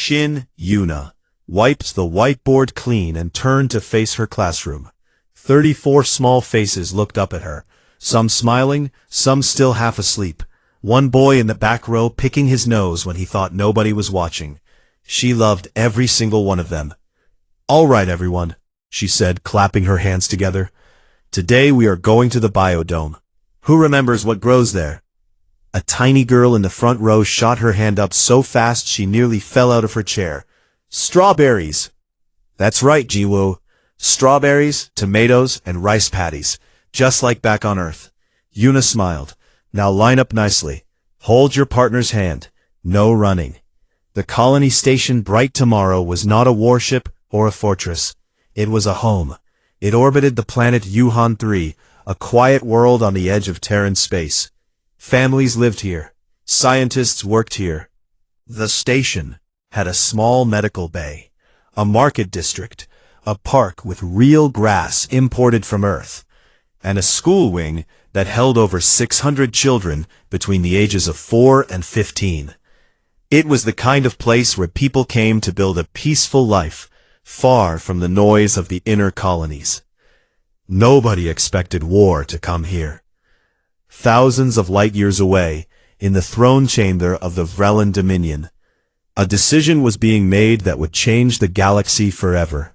Shin Yuna wiped the whiteboard clean and turned to face her classroom. 34 small faces looked up at her, some smiling, some still half asleep. One boy in the back row picking his nose when he thought nobody was watching. She loved every single one of them. "All right, everyone," she said, clapping her hands together. "Today we are going to the biodome. Who remembers what grows there?" A tiny girl in the front row shot her hand up so fast she nearly fell out of her chair. "Strawberries!" "That's right, Jiwoo. Strawberries, tomatoes, and rice paddies, just like back on Earth." Yuna smiled. "Now line up nicely. Hold your partner's hand. No running." The colony station Bright Tomorrow was not a warship or a fortress. It was a home. It orbited the planet Yuhan 3, a quiet world on the edge of Terran space. Families lived here. Scientists worked here. The station had a small medical bay, a market district, a park with real grass imported from Earth, and a school wing that held over 600 children between the ages of 4 and 15. It was the kind of place where people came to build a peaceful life, far from the noise of the inner colonies. Nobody expected war to come here. Thousands of light years away, in the throne chamber of the Vrellan Dominion, a decision was being made that would change the galaxy forever.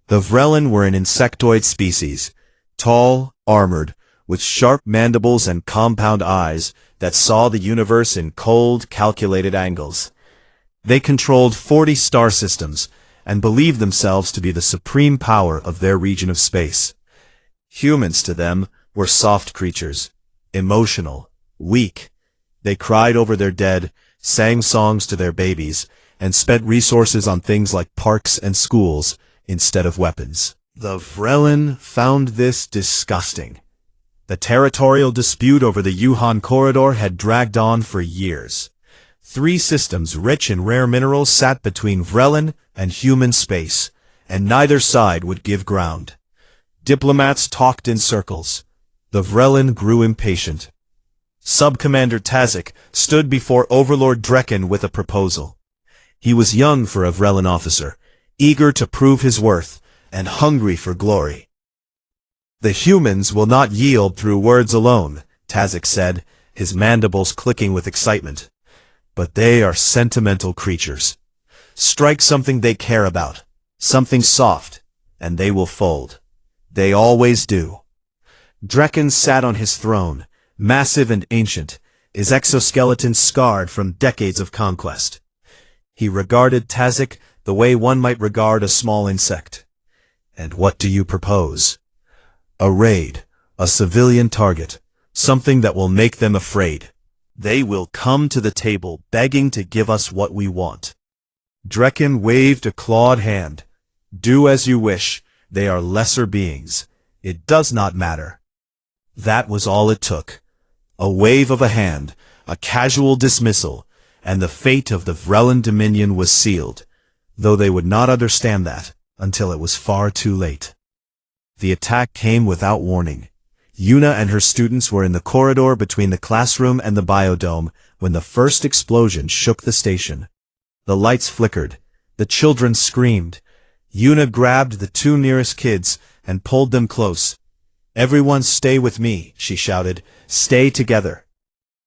The Vrellan were an insectoid species, tall, armored, with sharp mandibles and compound eyes that saw the universe in cold, calculated angles. They controlled 40 star systems and believed themselves to be the supreme power of their region of space. Humans to them were soft creatures, emotional, weak. They cried over their dead, sang songs to their babies, and spent resources on things like parks and schools instead of weapons. The Vrellan found this disgusting. The territorial dispute over the Yuhan corridor had dragged on for years. 3 systems rich in rare minerals sat between Vrellan and human space, and neither side would give ground. Diplomats talked in circles. The Vrellan grew impatient. Sub-Commander Tazik stood before Overlord Drekken with a proposal. He was young for a Vrellan officer, eager to prove his worth, and hungry for glory. "The humans will not yield through words alone," Tazik said, his mandibles clicking with excitement. "But they are sentimental creatures. Strike something they care about, something soft, and they will fold. They always do." Drekken sat on his throne, massive and ancient, his exoskeleton scarred from decades of conquest. He regarded Tazik the way one might regard a small insect. "And what do you propose?" "A raid, a civilian target, something that will make them afraid. They will come to the table begging to give us what we want." Drekken waved a clawed hand. "Do as you wish. They are lesser beings. It does not matter." That was all it took. A wave of a hand, a casual dismissal, and the fate of the Vrellan Dominion was sealed, though they would not understand that until it was far too late. The attack came without warning. Yuna and her students were in the corridor between the classroom and the biodome when the first explosion shook the station. The lights flickered. The children screamed. Yuna grabbed the 2 nearest kids and pulled them close. "Everyone stay with me," she shouted. "Stay together."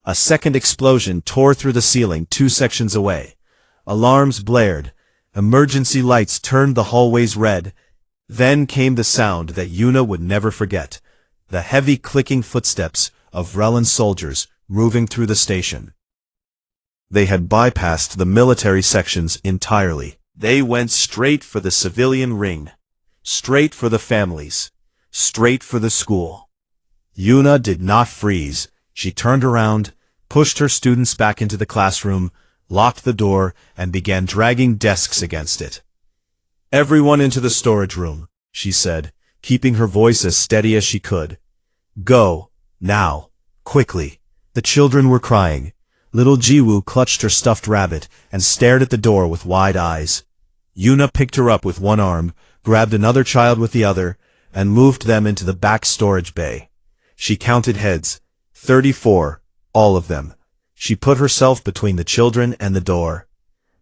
A second explosion tore through the ceiling 2 sections away. Alarms blared. Emergency lights turned the hallways red. Then came the sound that Yuna would never forget, the heavy clicking footsteps of Vrellan soldiers moving through the station. They had bypassed the military sections entirely. They went straight for the civilian ring, straight for the families, straight for the school. Yuna did not freeze. She turned around, pushed her students back into the classroom, locked the door, and began dragging desks against it. "Everyone into the storage room," she said, keeping her voice as steady as she could. "Go, now, quickly." The children were crying. Little Jiwoo clutched her stuffed rabbit and stared at the door with wide eyes. Yuna picked her up with one arm, grabbed another child with the other, and moved them into the back storage bay. She counted heads. 34, all of them. She put herself between the children and the door.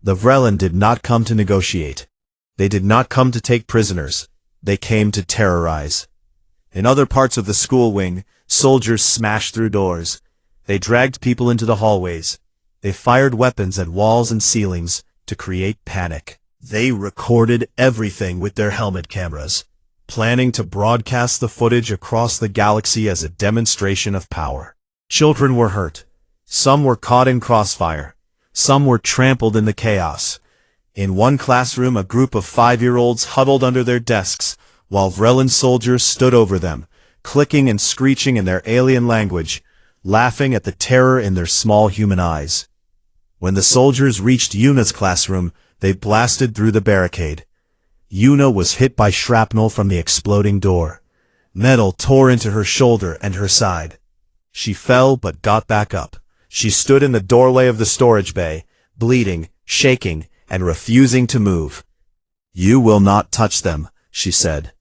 The Vrelin did not come to negotiate. They did not come to take prisoners. They came to terrorize. In other parts of the school wing, soldiers smashed through doors. They dragged people into the hallways. They fired weapons at walls and ceilings to create panic. They recorded everything with their helmet cameras, planning to broadcast the footage across the galaxy as a demonstration of power. Children were hurt. Some were caught in crossfire. Some were trampled in the chaos. In one classroom, a group of 5-year-olds huddled under their desks, while Vrelin soldiers stood over them, clicking and screeching in their alien language, laughing at the terror in their small human eyes. When the soldiers reached Yuna's classroom, they blasted through the barricade. Yuna was hit by shrapnel from the exploding door. Metal tore into her shoulder and her side. She fell but got back up. She stood in the doorway of the storage bay, bleeding, shaking, and refusing to move. "You will not touch them," she said.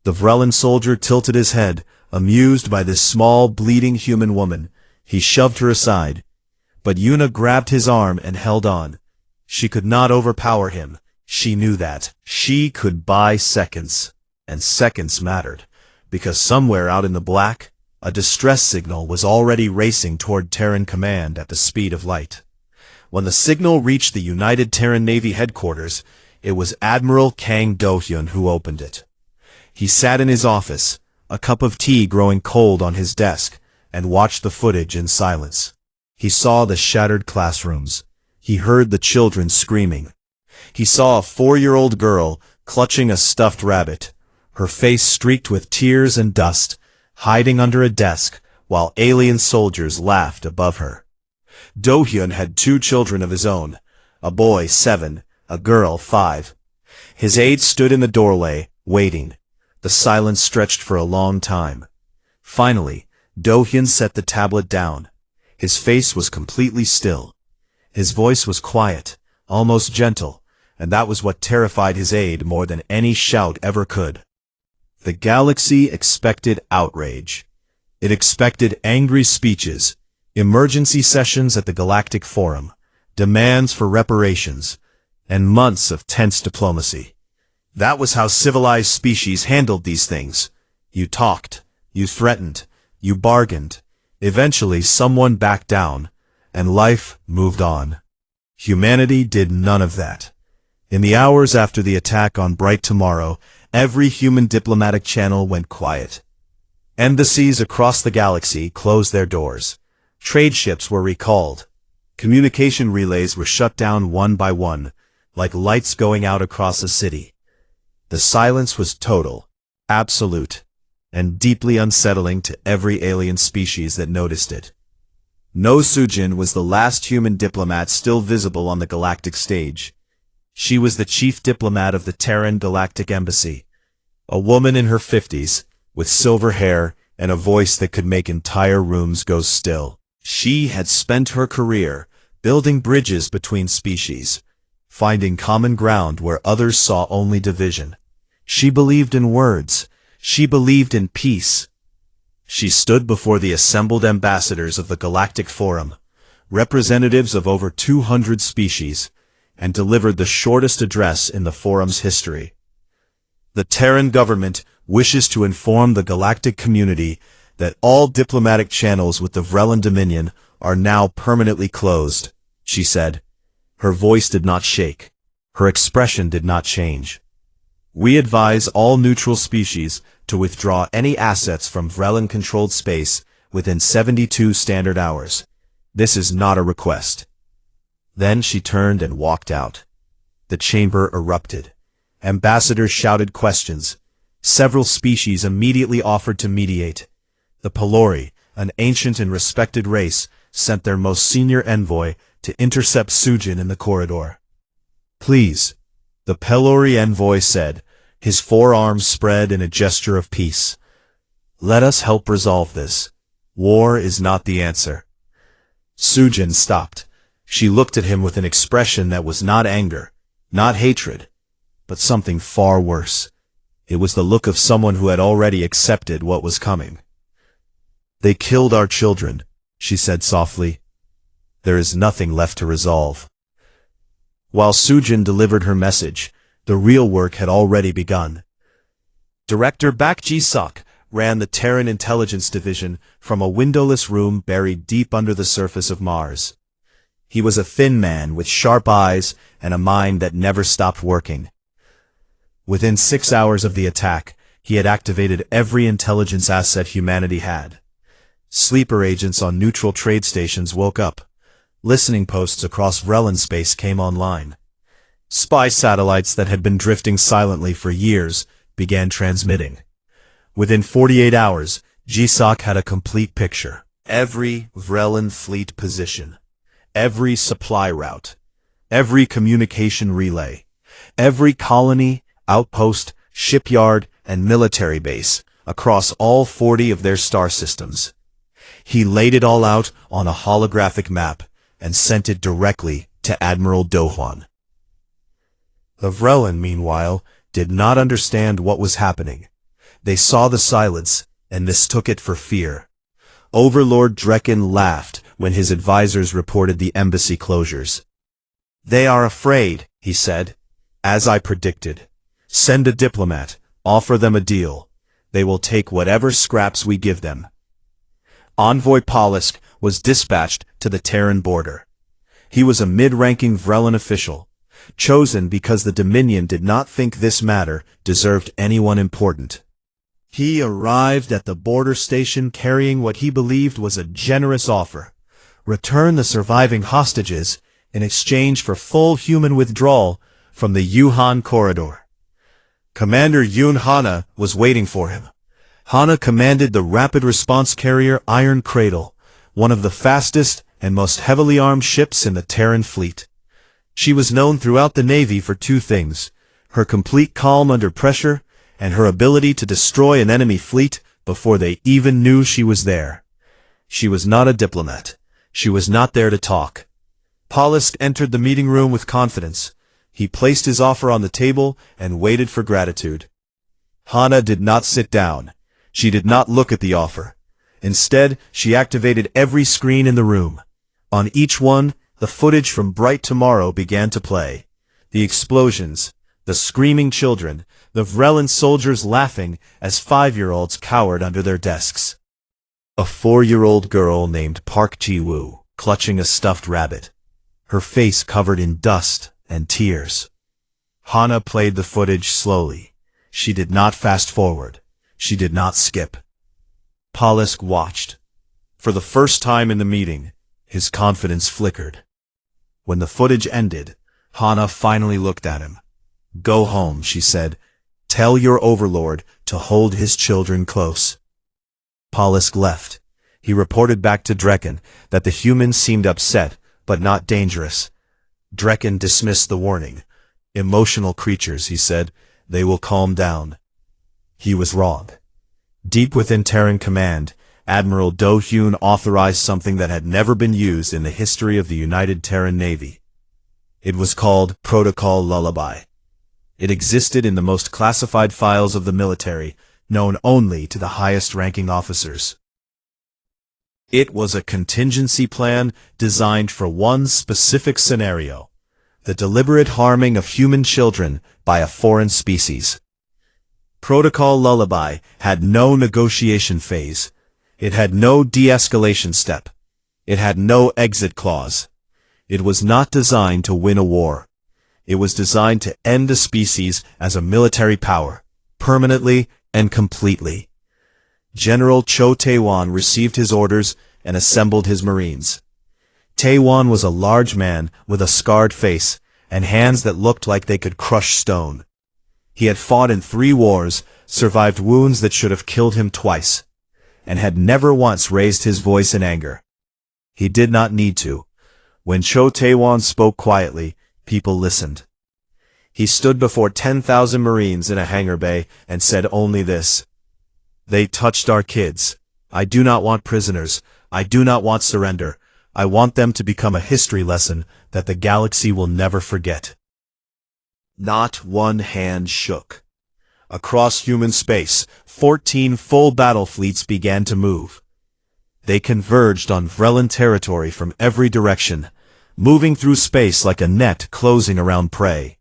The Vrelin soldier tilted his head, amused by this small, bleeding human woman. He shoved her aside. But Yuna grabbed his arm and held on. She could not overpower him. She knew that. She could buy seconds. And seconds mattered, because somewhere out in the black, a distress signal was already racing toward Terran command at the speed of light. When the signal reached the United Terran Navy headquarters, it was Admiral Kang Do-hyun who opened it. He sat in his office, a cup of tea growing cold on his desk, and watched the footage in silence. He saw the shattered classrooms. He heard the children screaming. He saw a 4-year-old girl clutching a stuffed rabbit, her face streaked with tears and dust, hiding under a desk while alien soldiers laughed above her. Do-hyun had 2 children of his own, a boy 7, a girl 5. His aide stood in the doorway, waiting. The silence stretched for a long time. Finally, Do-hyun set the tablet down. His face was completely still. His voice was quiet, almost gentle, and that was what terrified his aide more than any shout ever could. The galaxy expected outrage. It expected angry speeches, emergency sessions at the Galactic Forum, demands for reparations, and months of tense diplomacy. That was how civilized species handled these things. You talked, you threatened, you bargained. Eventually someone backed down, and life moved on. Humanity did none of that. In the hours after the attack on Bright Tomorrow, every human diplomatic channel went quiet. Embassies across the galaxy closed their doors. Trade ships were recalled. Communication relays were shut down one by one, like lights going out across a city. The silence was total, absolute, and deeply unsettling to every alien species that noticed it. No Sujin was the last human diplomat still visible on the galactic stage. She was the chief diplomat of the Terran Galactic Embassy, a woman in her 50s, with silver hair and a voice that could make entire rooms go still. She had spent her career building bridges between species, finding common ground where others saw only division. She believed in words. She believed in peace. She stood before the assembled ambassadors of the Galactic Forum, representatives of over 200 species, and delivered the shortest address in the forum's history. The Terran government wishes to inform the galactic community that all diplomatic channels with the Vrelin Dominion are now permanently closed, she said. Her voice did not shake. Her expression did not change. We advise all neutral species to withdraw any assets from Vrelin-controlled space within 72 standard hours. This is not a request. Then she turned and walked out. The chamber erupted. Ambassadors shouted questions. Several species immediately offered to mediate. The Pelori, an ancient and respected race, sent their most senior envoy to intercept Sujin in the corridor. "Please," the Pelori envoy said, his forearms spread in a gesture of peace. "Let us help resolve this. War is not the answer." Sujin stopped. She looked at him with an expression that was not anger, not hatred, but something far worse. It was the look of someone who had already accepted what was coming. "They killed our children," she said softly. "There is nothing left to resolve." While Sujin delivered her message, the real work had already begun. Director Bak Ji-suk ran the Terran Intelligence Division from a windowless room buried deep under the surface of Mars. He was a thin man with sharp eyes and a mind that never stopped working. Within 6 hours of the attack, he had activated every intelligence asset humanity had. Sleeper agents on neutral trade stations woke up. Listening posts across Vrellan space came online. Spy satellites that had been drifting silently for years began transmitting. Within 48 hours, Ji-suk had a complete picture. Every Vrellan fleet position, every supply route, every communication relay, every colony, outpost, shipyard, and military base across all 40 of their star systems. He laid it all out on a holographic map and sent it directly to Admiral Do-hwan. The Vrellan, meanwhile, did not understand what was happening. They saw the silence and mistook it for fear. Overlord Drekken laughed when his advisors reported the embassy closures. "They are afraid," he said. "As I predicted. Send a diplomat, offer them a deal. They will take whatever scraps we give them." Envoy Polisk was dispatched to the Terran border. He was a mid-ranking Vrellan official, chosen because the Dominion did not think this matter deserved anyone important. He arrived at the border station carrying what he believed was a generous offer: return the surviving hostages in exchange for full human withdrawal from the Yuhan corridor. Commander Yoon Hana was waiting for him. Hana commanded the rapid response carrier Iron Cradle, one of the fastest and most heavily armed ships in the Terran fleet. She was known throughout the Navy for two things: her complete calm under pressure and her ability to destroy an enemy fleet before they even knew she was there. She was not a diplomat. She was not there to talk. Polisk entered the meeting room with confidence. He placed his offer on the table and waited for gratitude. Hana did not sit down. She did not look at the offer. Instead, she activated every screen in the room. On each one, the footage from Bright Tomorrow began to play. The explosions, the screaming children, the Vrellan soldiers laughing as 5-year-olds cowered under their desks. A 4-year-old girl named Park Ji-woo, clutching a stuffed rabbit, her face covered in dust and tears. Hana played the footage slowly. She did not fast forward. She did not skip. Polisk watched. For the first time in the meeting, his confidence flickered. When the footage ended, Hana finally looked at him. "Go home," she said. "Tell your overlord to hold his children close." Polisk left. He reported back to Drekken that the humans seemed upset, but not dangerous. Drekken dismissed the warning. "Emotional creatures," he said. "They will calm down." He was wrong. Deep within Terran Command, Admiral Do-hyun authorized something that had never been used in the history of the United Terran Navy. It was called Protocol Lullaby. It existed in the most classified files of the military, known only to the highest-ranking officers. It was a contingency plan designed for one specific scenario: the deliberate harming of human children by a foreign species. Protocol Lullaby had no negotiation phase. It had no de-escalation step. It had no exit clause. It was not designed to win a war. It was designed to end a species as a military power, permanently and completely. General Cho Tae-won received his orders and assembled his Marines. Tae-won was a large man with a scarred face and hands that looked like they could crush stone. He had fought in 3 wars, survived wounds that should have killed him twice, and had never once raised his voice in anger. He did not need to. When Cho Tae-won spoke quietly, people listened. He stood before 10,000 Marines in a hangar bay and said only this: "They touched our kids. I do not want prisoners. I do not want surrender. I want them to become a history lesson that the galaxy will never forget." Not one hand shook. Across human space, 14 full battle fleets began to move. They converged on Vrellan territory from every direction, moving through space like a net closing around prey.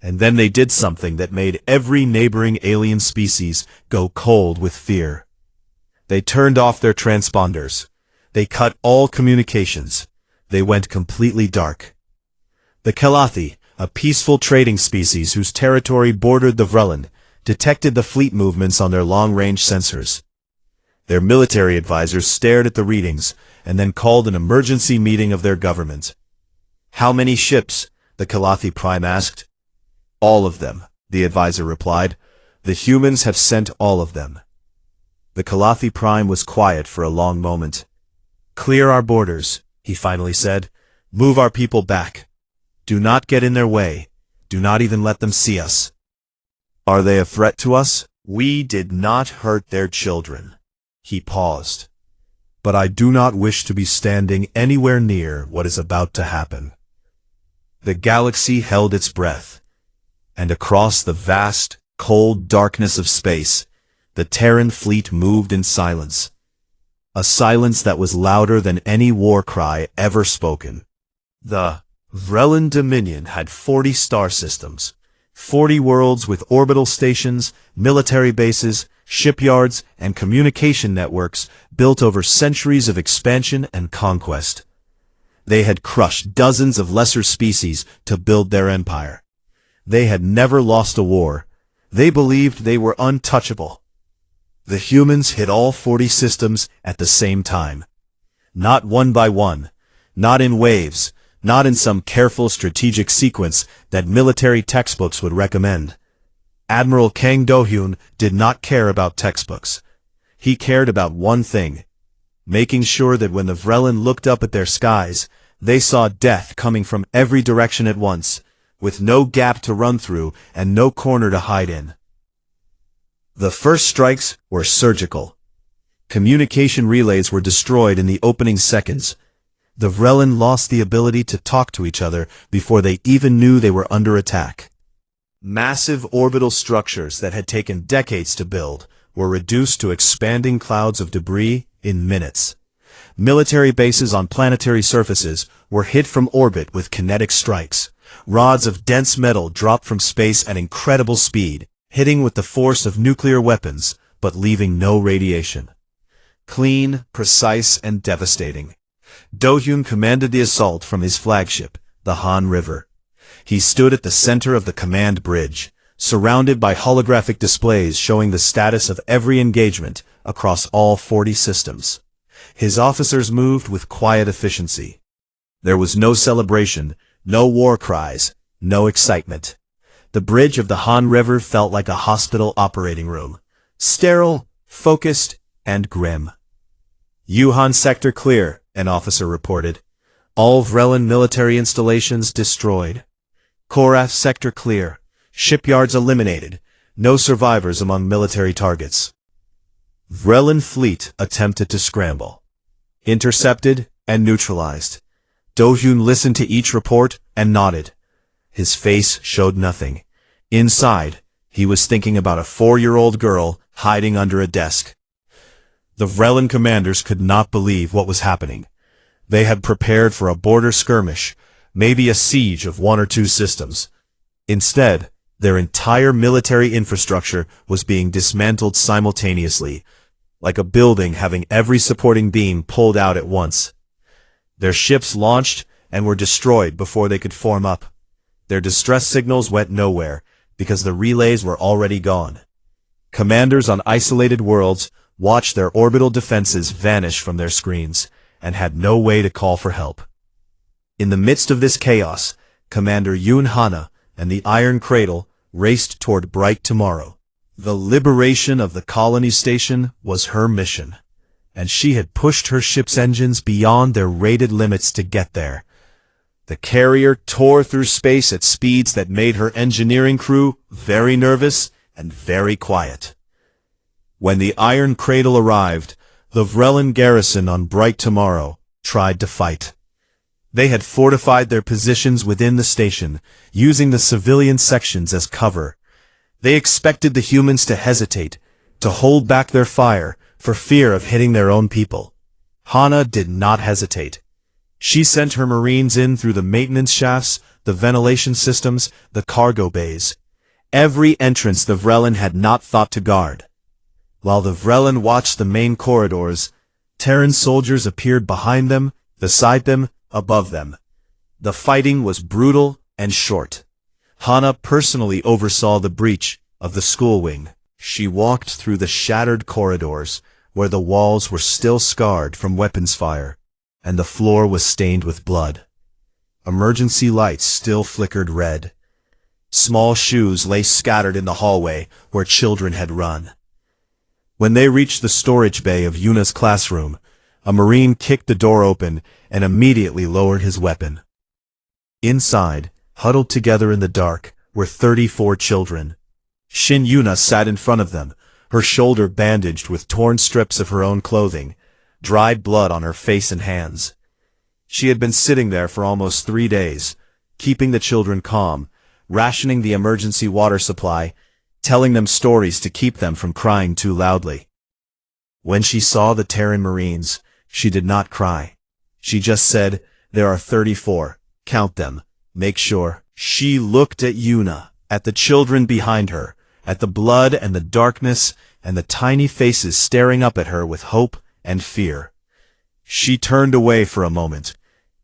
And then they did something that made every neighboring alien species go cold with fear. They turned off their transponders. They cut all communications. They went completely dark. The Kalathi, a peaceful trading species whose territory bordered the Vrelin, detected the fleet movements on their long-range sensors. Their military advisors stared at the readings and then called an emergency meeting of their government. "How many ships?" the Kalathi Prime asked. "All of them," the advisor replied. "The humans have sent all of them." The Kalathi Prime was quiet for a long moment. "Clear our borders," he finally said. "Move our people back. Do not get in their way. Do not even let them see us." "Are they a threat to us?" "We did not hurt their children." He paused. "But I do not wish to be standing anywhere near what is about to happen." The galaxy held its breath, and across the vast, cold darkness of space, the Terran fleet moved in silence. A silence that was louder than any war cry ever spoken. The Vrelin Dominion had 40 star systems, 40 worlds with orbital stations, military bases, shipyards, and communication networks built over centuries of expansion and conquest. They had crushed dozens of lesser species to build their empire. They had never lost a war. They believed they were untouchable. The humans hit all 40 systems at the same time. Not one by one, not in waves, not in some careful strategic sequence that military textbooks would recommend. Admiral Kang Do-hyun did not care about textbooks. He cared about one thing: making sure that when the Vrelin looked up at their skies, they saw death coming from every direction at once, with no gap to run through and no corner to hide in. The first strikes were surgical. Communication relays were destroyed in the opening seconds. The Vrelin lost the ability to talk to each other before they even knew they were under attack. Massive orbital structures that had taken decades to build were reduced to expanding clouds of debris in minutes. Military bases on planetary surfaces were hit from orbit with kinetic strikes. Rods of dense metal dropped from space at incredible speed, hitting with the force of nuclear weapons, but leaving no radiation. Clean, precise, and devastating. Do-hyun commanded the assault from his flagship, the Han River. He stood at the center of the command bridge, surrounded by holographic displays showing the status of every engagement across all 40 systems. His officers moved with quiet efficiency. There was no celebration, no war cries, no excitement. The bridge of the Han River felt like a hospital operating room, sterile, focused, and grim. "Yuhan sector clear," an officer reported. "All Vrelin military installations destroyed. Korath sector clear. Shipyards eliminated. No survivors among military targets." Vrelin fleet attempted to scramble. Intercepted and neutralized. Do-hyun listened to each report and nodded. His face showed nothing. Inside, he was thinking about a 4-year-old girl hiding under a desk. The Vrelin commanders could not believe what was happening. They had prepared for a border skirmish, maybe a siege of 1 or 2 systems. Instead, their entire military infrastructure was being dismantled simultaneously, like a building having every supporting beam pulled out at once. Their ships launched and were destroyed before they could form up. Their distress signals went nowhere, because the relays were already gone. Commanders on isolated worlds watched their orbital defenses vanish from their screens, and had no way to call for help. In the midst of this chaos, Commander Yoon Hana and the Iron Cradle raced toward bright tomorrow. The liberation of the colony station was her mission, and she had pushed her ship's engines beyond their rated limits to get there. The carrier tore through space at speeds that made her engineering crew very nervous and very quiet. When the Iron Cradle arrived, the Vrelin garrison on bright tomorrow tried to fight. They had fortified their positions within the station, using the civilian sections as cover. They expected the humans to hesitate, to hold back their fire, for fear of hitting their own people. Hana did not hesitate. She sent her Marines in through the maintenance shafts, the ventilation systems, the cargo bays. Every entrance the Vrelin had not thought to guard. While the Vrelin watched the main corridors, Terran soldiers appeared behind them, beside them, above them. The fighting was brutal and short. Hana personally oversaw the breach of the school wing. She walked through the shattered corridors, where the walls were still scarred from weapons fire, and the floor was stained with blood. Emergency lights still flickered red. Small shoes lay scattered in the hallway where children had run. When they reached the storage bay of Yuna's classroom, a Marine kicked the door open and immediately lowered his weapon. Inside, huddled together in the dark, were 34 children. Shin Yuna sat in front of them, her shoulder bandaged with torn strips of her own clothing, dried blood on her face and hands. She had been sitting there for almost 3 days, keeping the children calm, rationing the emergency water supply, telling them stories to keep them from crying too loudly. When she saw the Terran Marines, she did not cry. She just said, "There are 34. Count them. Make sure." She looked at Yuna, at the children behind her, at the blood and the darkness, and the tiny faces staring up at her with hope and fear. She turned away for a moment.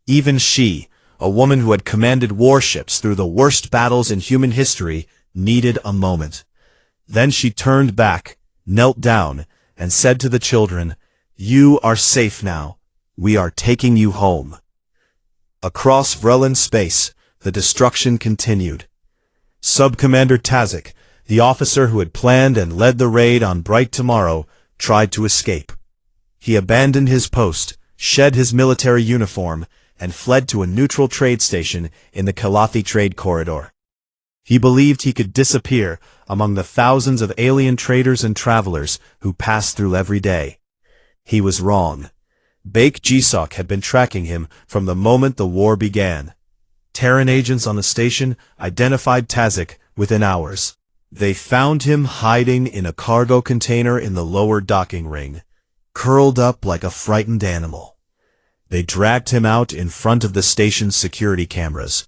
Even she, a woman who had commanded warships through the worst battles in human history, needed a moment. Then she turned back, knelt down, and said to the children, "You are safe now. We are taking you home." Across Vrelin space, the destruction continued. Sub-Commander Tazik, the officer who had planned and led the raid on Bright Tomorrow, tried to escape. He abandoned his post, shed his military uniform, and fled to a neutral trade station in the Kalathi trade corridor. He believed he could disappear among the thousands of alien traders and travelers who passed through every day. He was wrong. Baek Jisok had been tracking him from the moment the war began. Terran agents on the station identified Tazik within hours. They found him hiding in a cargo container in the lower docking ring, curled up like a frightened animal. They dragged him out in front of the station's security cameras,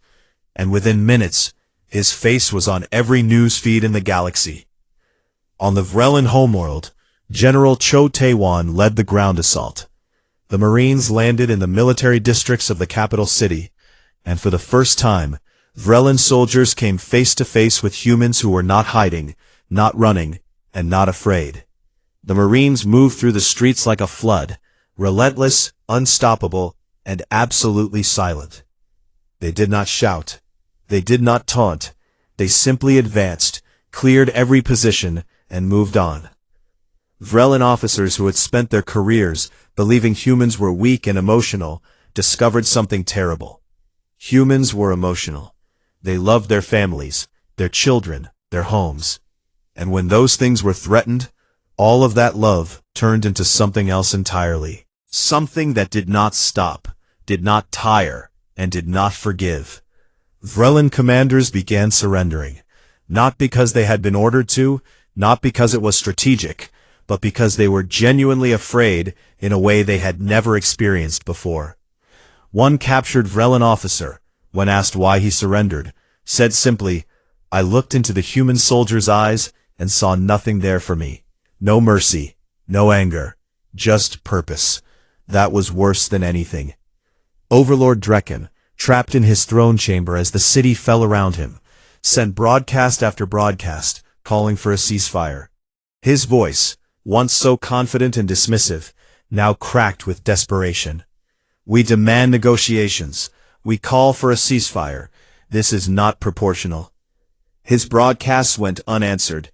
and within minutes, his face was on every news feed in the galaxy. On the Vrelin homeworld, General Cho Taewan led the ground assault. The Marines landed in the military districts of the capital city, and for the first time, Vrelin soldiers came face to face with humans who were not hiding, not running, and not afraid. The Marines moved through the streets like a flood, relentless, unstoppable, and absolutely silent. They did not shout. They did not taunt. They simply advanced, cleared every position, and moved on. Vrelin officers who had spent their careers believing humans were weak and emotional discovered something terrible. Humans were emotional. They loved their families, their children, their homes. And when those things were threatened, all of that love turned into something else entirely. Something that did not stop, did not tire, and did not forgive. Vrelin commanders began surrendering, not because they had been ordered to, not because it was strategic, but because they were genuinely afraid in a way they had never experienced before. One captured Vrelin officer, when asked why he surrendered, said simply, "I looked into the human soldier's eyes and saw nothing there for me. No mercy, no anger, just purpose. That was worse than anything." Overlord Drekken, trapped in his throne chamber as the city fell around him, sent broadcast after broadcast, calling for a ceasefire. His voice, once so confident and dismissive, now cracked with desperation. "We demand negotiations. We call for a ceasefire. This is not proportional." His broadcasts went unanswered.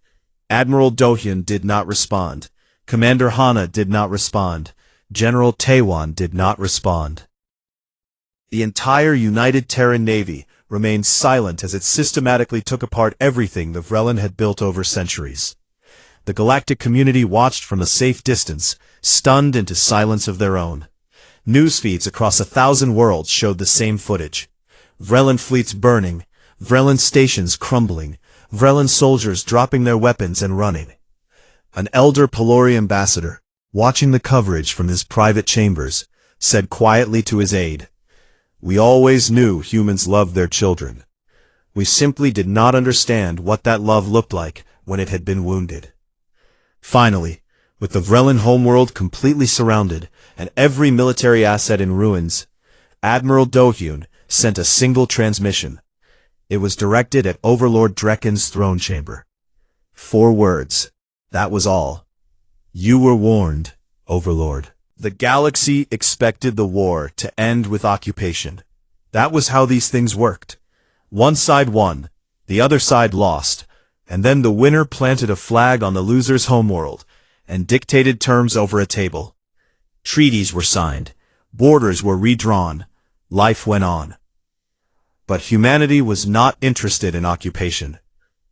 Admiral Dohyun did not respond. Commander Hana did not respond. General Taewan did not respond. The entire United Terran Navy remained silent as it systematically took apart everything the Vrelin had built over centuries. The galactic community watched from a safe distance, stunned into silence of their own. News feeds across 1,000 worlds showed the same footage. Vrelin fleets burning, Vrelin stations crumbling, Vrelin soldiers dropping their weapons and running. An elder Pelori ambassador, watching the coverage from his private chambers, said quietly to his aide, We always knew humans loved their children. We simply did not understand what that love looked like when it had been wounded. Finally, with the Vrelin homeworld completely surrounded and every military asset in ruins, Admiral Dohyun sent a single transmission. It was directed at Overlord Drekken's throne chamber. 4 words. That was all. You were warned, Overlord. The galaxy expected the war to end with occupation. That was how these things worked. One side won, the other side lost, and then the winner planted a flag on the loser's homeworld and dictated terms over a table. Treaties were signed, borders were redrawn, life went on. But humanity was not interested in occupation.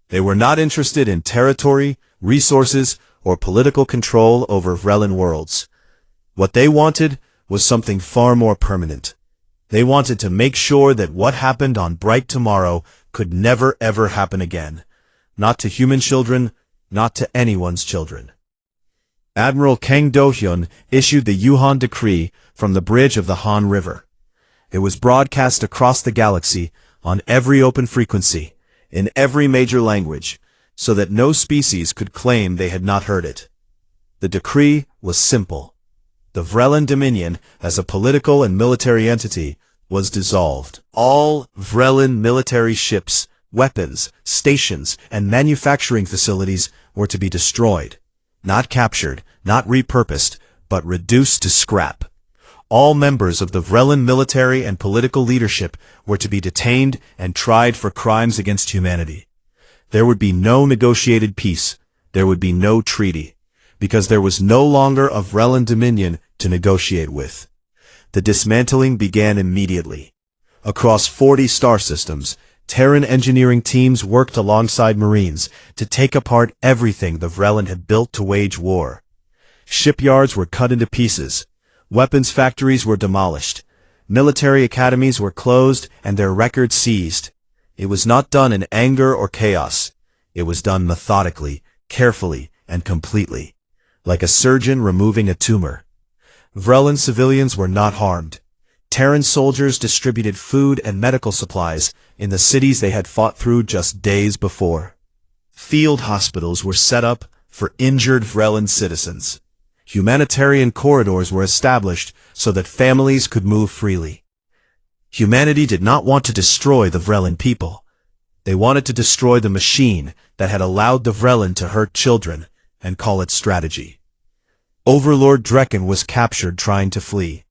They were not interested in territory, resources, or political control over Vrelin worlds. What they wanted was something far more permanent. They wanted to make sure that what happened on Bright Tomorrow could never ever happen again. Not to human children, not to anyone's children. Admiral Kang Do-hyun issued the Yuhan Decree from the bridge of the Han River. It was broadcast across the galaxy, on every open frequency, in every major language, so that no species could claim they had not heard it. The decree was simple. The Vrelin Dominion, as a political and military entity, was dissolved. All Vrelin military ships, weapons, stations, and manufacturing facilities were to be destroyed. Not captured, not repurposed, but reduced to scrap. All members of the Vrelin military and political leadership were to be detained and tried for crimes against humanity. There would be no negotiated peace. There would be no treaty, because there was no longer a Vrelin Dominion to negotiate with. The dismantling began immediately. Across 40 star systems, Terran engineering teams worked alongside Marines to take apart everything the Vrelin had built to wage war. Shipyards were cut into pieces. Weapons factories were demolished. Military academies were closed and their records seized. It was not done in anger or chaos. It was done methodically, carefully, and completely, like a surgeon removing a tumor. Vrelin civilians were not harmed. Terran soldiers distributed food and medical supplies in the cities they had fought through just days before. Field hospitals were set up for injured Vrelin citizens. Humanitarian corridors were established so that families could move freely. Humanity did not want to destroy the Vrelin people. They wanted to destroy the machine that had allowed the Vrelin to hurt children and call it strategy. Overlord Drekken was captured trying to flee.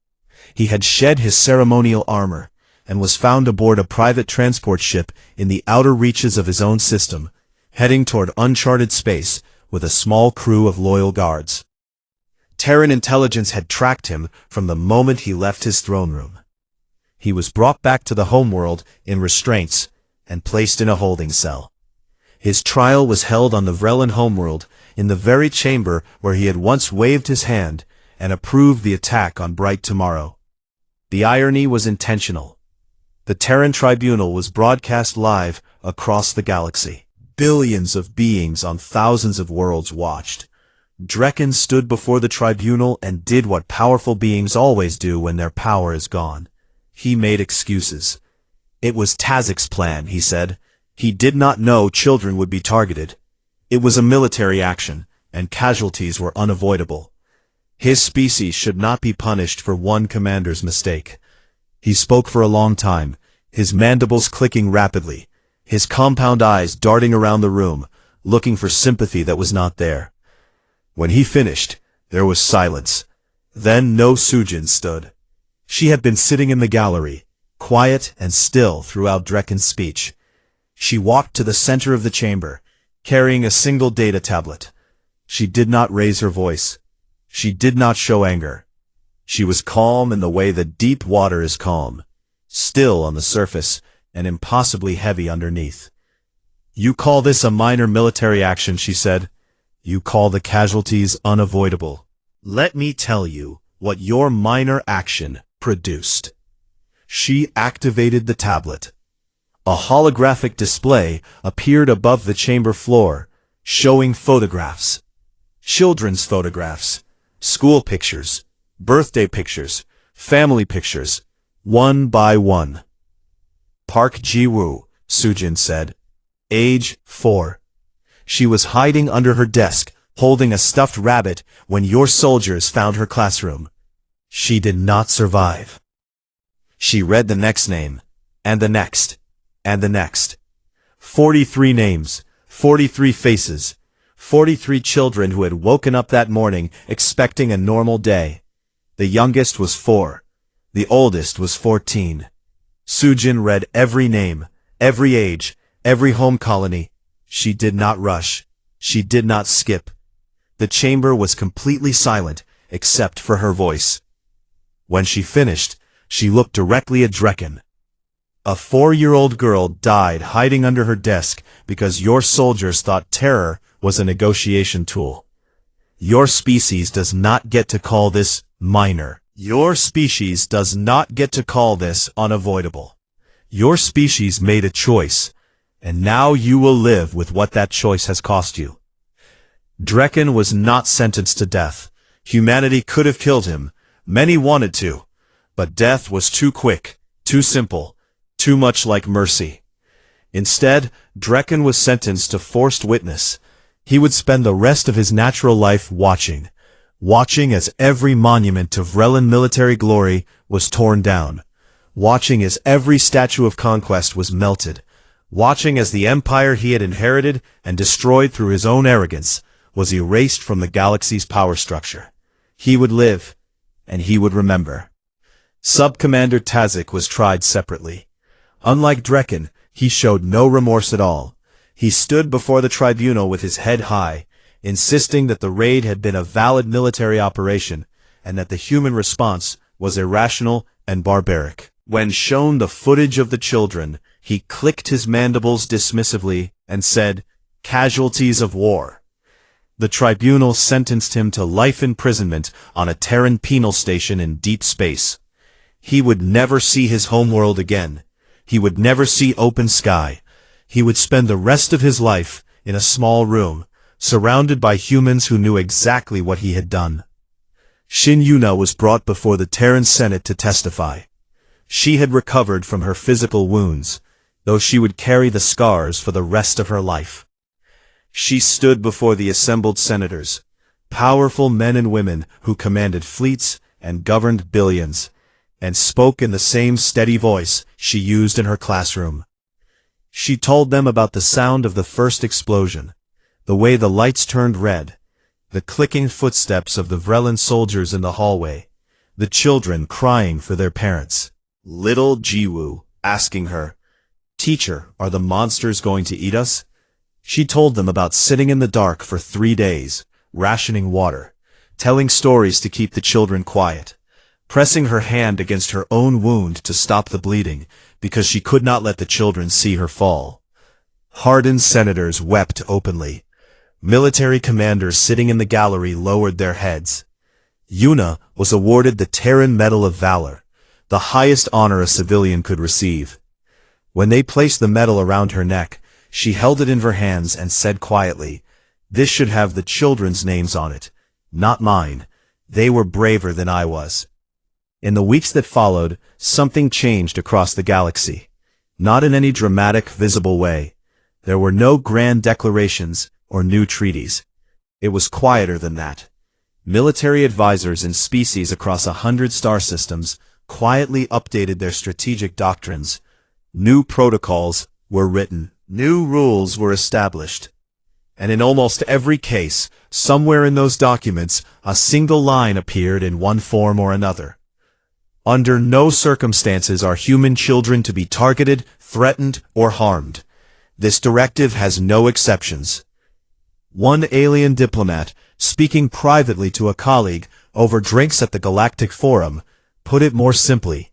He had shed his ceremonial armor and was found aboard a private transport ship in the outer reaches of his own system, heading toward uncharted space with a small crew of loyal guards. Terran intelligence had tracked him from the moment he left his throne room. He was brought back to the homeworld in restraints and placed in a holding cell. His trial was held on the Vrelin homeworld in the very chamber where he had once waved his hand and approved the attack on Bright Tomorrow. The irony was intentional. The Terran tribunal was broadcast live across the galaxy. Billions of beings on thousands of worlds watched. Drekken stood before the tribunal and did what powerful beings always do when their power is gone. He made excuses. It was Tazik's plan, he said. He did not know children would be targeted. It was a military action, and casualties were unavoidable. His species should not be punished for one commander's mistake. He spoke for a long time, his mandibles clicking rapidly, his compound eyes darting around the room, looking for sympathy that was not there. When he finished, there was silence. Then No Sujin stood. She had been sitting in the gallery, quiet and still throughout Drekken's speech. She walked to the center of the chamber, carrying a single data tablet. She did not raise her voice. She did not show anger. She was calm in the way that deep water is calm, still on the surface and impossibly heavy underneath. You call this a minor military action, she said. You call the casualties unavoidable. Let me tell you what your minor action produced. She activated the tablet. A holographic display appeared above the chamber floor, showing photographs. Children's photographs, school pictures, birthday pictures, family pictures, one by one. Park Ji-woo, Sujin said. Age 4. She was hiding under her desk, holding a stuffed rabbit, when your soldiers found her classroom. She did not survive. She read the next name, and the next, and the next. 43 names, 43 faces, 43 children who had woken up that morning expecting a normal day. The youngest was 4. The oldest was 14. Sujin read every name, every age, every home colony. She did not rush. She did not skip. The chamber was completely silent, except for her voice. When she finished, she looked directly at Drekken. A 4-year-old girl died hiding under her desk because your soldiers thought terror was a negotiation tool. Your species does not get to call this minor. Your species does not get to call this unavoidable. Your species made a choice, and now you will live with what that choice has cost you. Drekken was not sentenced to death. Humanity could have killed him. Many wanted to. But death was too quick, too simple, too much like mercy. Instead, Drekken was sentenced to forced witness. He would spend the rest of his natural life watching as every monument to Vrelin military glory was torn down, watching as every statue of conquest was melted, watching as the empire he had inherited and destroyed through his own arrogance was erased from the galaxy's power structure. He would live, and he would remember. Sub-Commander Tazik was tried separately. Unlike Drekken, he showed no remorse at all. He stood before the tribunal with his head high, insisting that the raid had been a valid military operation and that the human response was irrational and barbaric. When shown the footage of the children, he clicked his mandibles dismissively and said, "Casualties of war." The tribunal sentenced him to life imprisonment on a Terran penal station in deep space. He would never see his homeworld again. He would never see open sky. He would spend the rest of his life in a small room, surrounded by humans who knew exactly what he had done. Shin Yuna was brought before the Terran Senate to testify. She had recovered from her physical wounds, though she would carry the scars for the rest of her life. She stood before the assembled senators, powerful men and women who commanded fleets and governed billions, and spoke in the same steady voice she used in her classroom. She told them about the sound of the first explosion, the way the lights turned red, the clicking footsteps of the Vrelin soldiers in the hallway, the children crying for their parents. Little Jiwoo asking her, "Teacher, are the monsters going to eat us?" She told them about sitting in the dark for 3 days, rationing water, telling stories to keep the children quiet, pressing her hand against her own wound to stop the bleeding, because she could not let the children see her fall. Hardened senators wept openly. Military commanders sitting in the gallery lowered their heads. Yuna was awarded the Terran Medal of Valor, the highest honor a civilian could receive. When they placed the medal around her neck, she held it in her hands and said quietly, "This should have the children's names on it, not mine. They were braver than I was." In the weeks that followed, something changed across the galaxy. Not in any dramatic, visible way. There were no grand declarations or new treaties. It was quieter than that. Military advisors in species across 100 star systems quietly updated their strategic doctrines. New protocols were written. New rules were established. And in almost every case, somewhere in those documents, a single line appeared in one form or another. Under no circumstances are human children to be targeted, threatened, or harmed. This directive has no exceptions. One alien diplomat, speaking privately to a colleague over drinks at the Galactic Forum, put it more simply.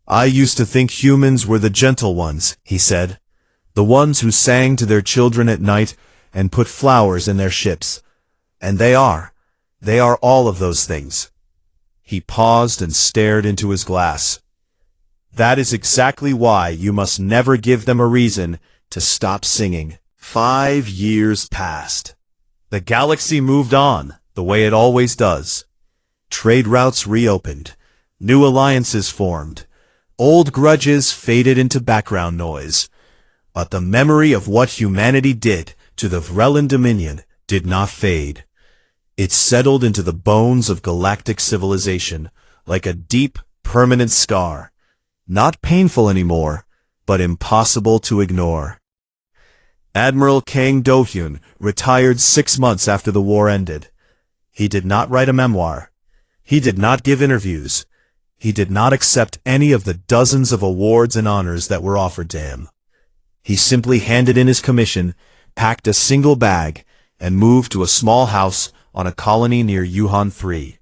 "I used to think humans were the gentle ones," he said. "The ones who sang to their children at night and put flowers in their ships. And they are all of those things." He paused and stared into his glass. "That is exactly why you must never give them a reason to stop singing." 5 years passed. The galaxy moved on, the way it always does. Trade routes reopened. New alliances formed. Old grudges faded into background noise, but the memory of what humanity did to the Vrellan Dominion did not fade. It settled into the bones of galactic civilization like a deep, permanent scar, not painful anymore, but impossible to ignore. Admiral Kang Do-hyun retired 6 months after the war ended. He did not write a memoir. He did not give interviews. He did not accept any of the dozens of awards and honors that were offered to him. He simply handed in his commission, packed a single bag, and moved to a small house on a colony near Yuhan 3.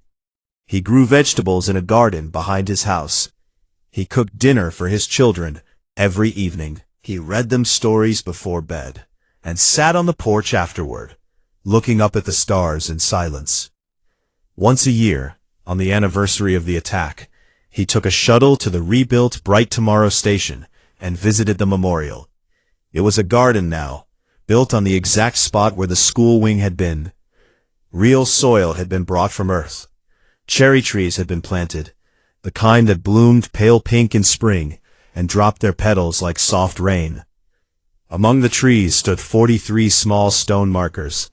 He grew vegetables in a garden behind his house. He cooked dinner for his children every evening. He read them stories before bed, and sat on the porch afterward, looking up at the stars in silence. Once a year, on the anniversary of the attack, he took a shuttle to the rebuilt Bright Tomorrow station and visited the memorial. It was a garden now, built on the exact spot where the school wing had been. Real soil had been brought from Earth. Cherry trees had been planted, the kind that bloomed pale pink in spring and dropped their petals like soft rain. Among the trees stood 43 small stone markers,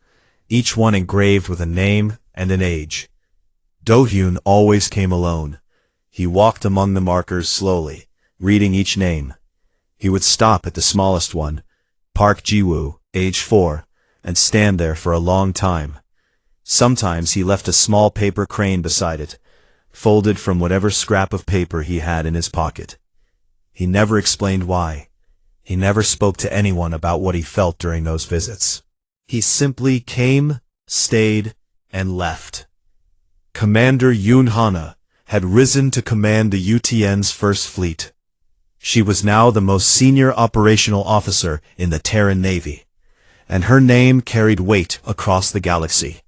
each one engraved with a name and an age. Do-hyun always came alone. He walked among the markers slowly, reading each name. He would stop at the smallest one, Park Ji-woo, age 4, and stand there for a long time. Sometimes he left a small paper crane beside it, folded from whatever scrap of paper he had in his pocket. He never explained why. He never spoke to anyone about what he felt during those visits. He simply came, stayed, and left. Commander Yoon Hana had risen to command the UTN's First Fleet. She was now the most senior operational officer in the Terran Navy, and her name carried weight across the galaxy.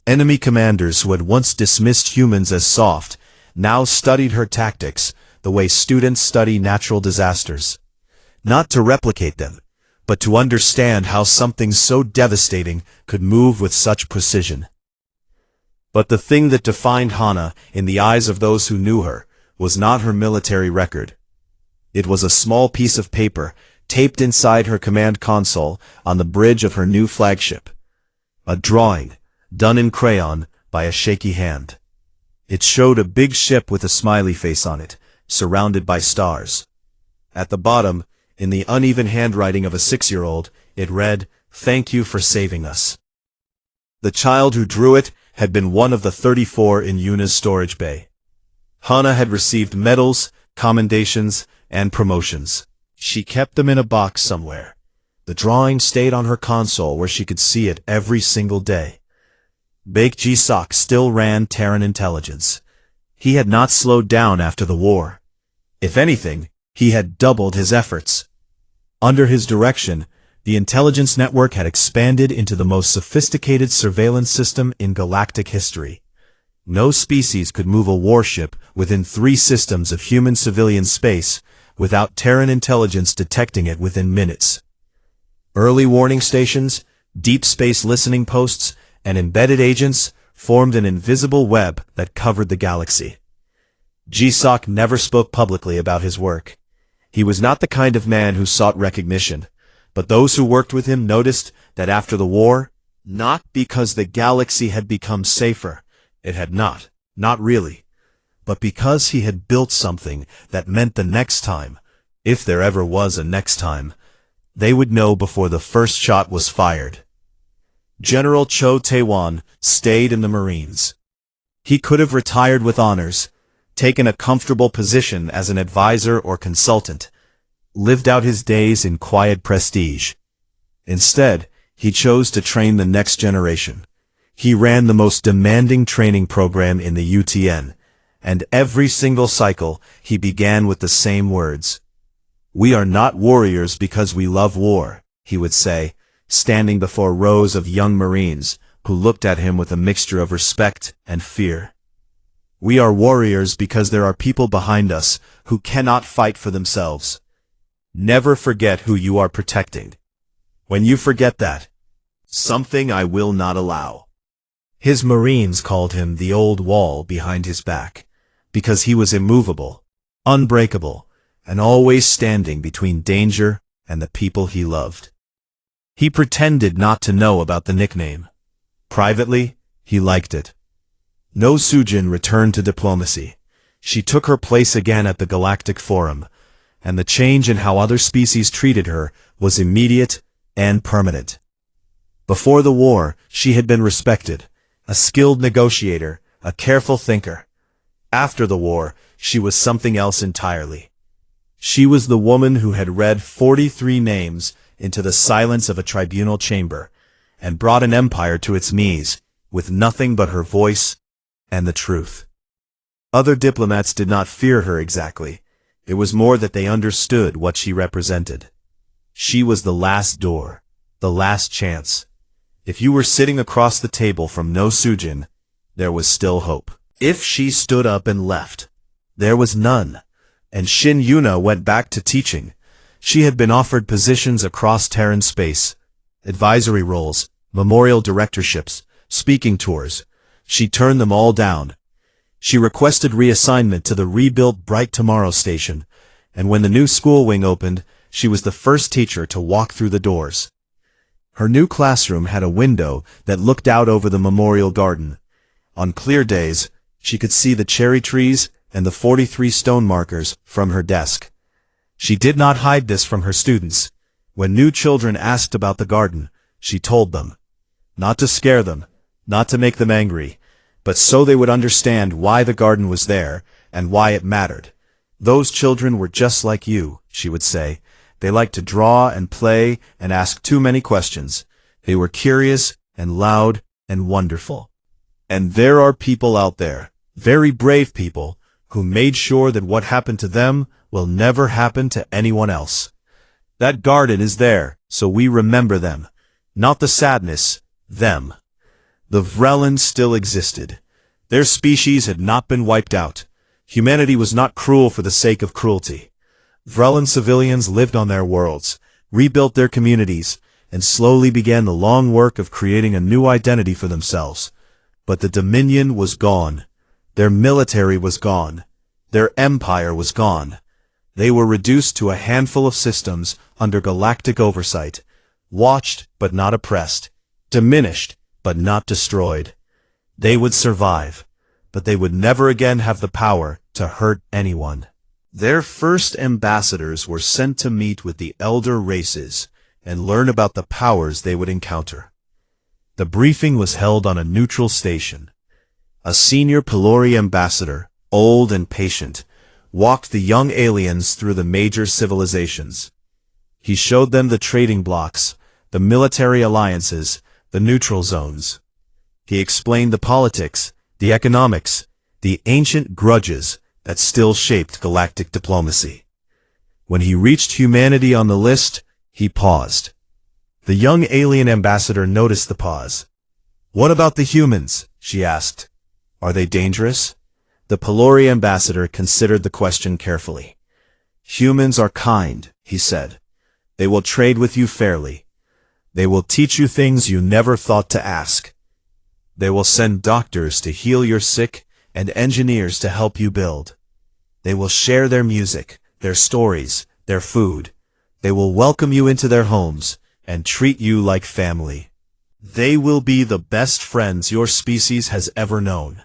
Enemy commanders who had once dismissed humans as soft now studied her tactics the way students study natural disasters. Not to replicate them, but to understand how something so devastating could move with such precision. But the thing that defined Hana in the eyes of those who knew her was not her military record. It was a small piece of paper taped inside her command console on the bridge of her new flagship. A drawing, done in crayon by a shaky hand. It showed a big ship with a smiley face on it, surrounded by stars. At the bottom, in the uneven handwriting of a 6-year-old, it read, "Thank you for saving us." The child who drew it had been one of the 34 in Yuna's storage bay. Hana had received medals, commendations, and promotions. She kept them in a box somewhere. The drawing stayed on her console where she could see it every single day. Baek Ji-sok still ran Terran intelligence. He had not slowed down after the war. If anything, he had doubled his efforts. Under his direction, the intelligence network had expanded into the most sophisticated surveillance system in galactic history. No species could move a warship within 3 systems of human civilian space without Terran intelligence detecting it within minutes. Early warning stations, deep space listening posts, and embedded agents formed an invisible web that covered the galaxy. Ji-sok never spoke publicly about his work. He was not the kind of man who sought recognition, but those who worked with him noticed that after the war, not because the galaxy had become safer, it had not really, but because he had built something that meant the next time, if there ever was a next time, they would know before the first shot was fired. General Cho Tae-won stayed in the Marines. He could have retired with honors, taken a comfortable position as an advisor or consultant, lived out his days in quiet prestige. Instead, he chose to train the next generation. He ran the most demanding training program in the UTN, and every single cycle he began with the same words. "We are not warriors because we love war," he would say, standing before rows of young Marines who looked at him with a mixture of respect and fear. "We are warriors because there are people behind us who cannot fight for themselves. Never forget who you are protecting. When you forget that, something I will not allow." His Marines called him the old wall behind his back, because he was immovable, unbreakable, and always standing between danger and the people he loved. He pretended not to know about the nickname. Privately, he liked it. No Sujin returned to diplomacy. She took her place again at the Galactic Forum, and the change in how other species treated her was immediate and permanent. Before the war, she had been respected, a skilled negotiator, a careful thinker. After the war, she was something else entirely. She was the woman who had read 43 names into the silence of a tribunal chamber, and brought an empire to its knees, with nothing but her voice and the truth. Other diplomats did not fear her exactly. It was more that they understood what she represented. She was the last door, the last chance. If you were sitting across the table from No Sujin, there was still hope. If she stood up and left, there was none. And Shin Yuna went back to teaching. She had been offered positions across Terran space, advisory roles, memorial directorships, speaking tours. She turned them all down. She requested reassignment to the rebuilt Bright Tomorrow station, and when the new school wing opened, she was the first teacher to walk through the doors. Her new classroom had a window that looked out over the memorial garden. On clear days, she could see the cherry trees and the 43 stone markers from her desk. She did not hide this from her students. When new children asked about the garden, she told them. Not to scare them, not to make them angry, but so they would understand why the garden was there and why it mattered. Those children were just like you, she would say. They liked to draw and play and ask too many questions. They were curious and loud and wonderful. And there are people out there, very brave people, who made sure that what happened to them will never happen to anyone else. That garden is there, so we remember them. Not the sadness, them. The Vrelans still existed. Their species had not been wiped out. Humanity was not cruel for the sake of cruelty. Vrelan civilians lived on their worlds, rebuilt their communities, and slowly began the long work of creating a new identity for themselves. But the Dominion was gone. Their military was gone. Their empire was gone. They were reduced to a handful of systems under galactic oversight, watched but not oppressed, diminished but not destroyed. They would survive, but they would never again have the power to hurt anyone. Their first ambassadors were sent to meet with the elder races and learn about the powers they would encounter. The briefing was held on a neutral station. A senior Pelori ambassador, old and patient, walked the young aliens through the major civilizations. He showed them the trading blocks, the military alliances, the neutral zones. He explained the politics, the economics, the ancient grudges that still shaped galactic diplomacy. When he reached humanity on the list, he paused. The young alien ambassador noticed the pause. "What about the humans?" she asked. "Are they dangerous?" The Pelori ambassador considered the question carefully. "Humans are kind," he said. "They will trade with you fairly. They will teach you things you never thought to ask. They will send doctors to heal your sick and engineers to help you build. They will share their music, their stories, their food. They will welcome you into their homes and treat you like family. They will be the best friends your species has ever known."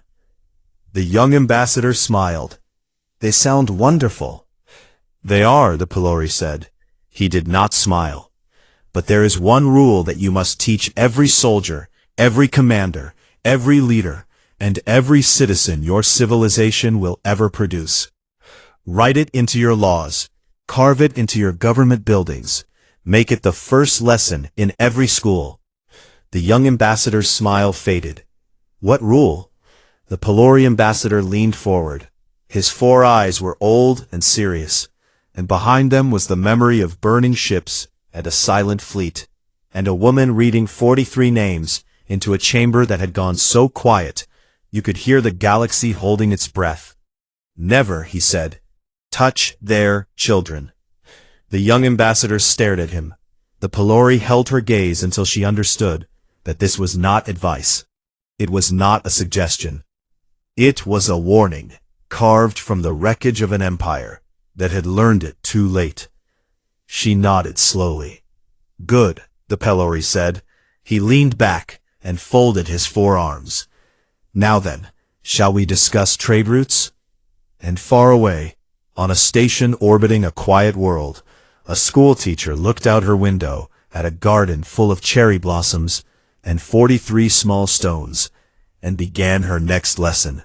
The young ambassador smiled. "They sound wonderful." "They are," the Pelori said. He did not smile. "But there is one rule that you must teach every soldier, every commander, every leader, and every citizen your civilization will ever produce. Write it into your laws. Carve it into your government buildings. Make it the first lesson in every school." The young ambassador's smile faded. "What rule?" The Pelori ambassador leaned forward. His 4 eyes were old and serious, and behind them was the memory of burning ships and a silent fleet, and a woman reading 43 names into a chamber that had gone so quiet you could hear the galaxy holding its breath. "Never," he said, "touch their children." The young ambassador stared at him. The Pelori held her gaze until she understood that this was not advice. It was not a suggestion. It was a warning. carved from the wreckage of an empire that had learned it too late. She nodded slowly. Good, the Pelori said. He leaned back and folded his forearms. Now then, shall we discuss trade routes? And far away, on a station orbiting a quiet world, a schoolteacher looked out her window at a garden full of cherry blossoms and 43 small stones, and began her next lesson.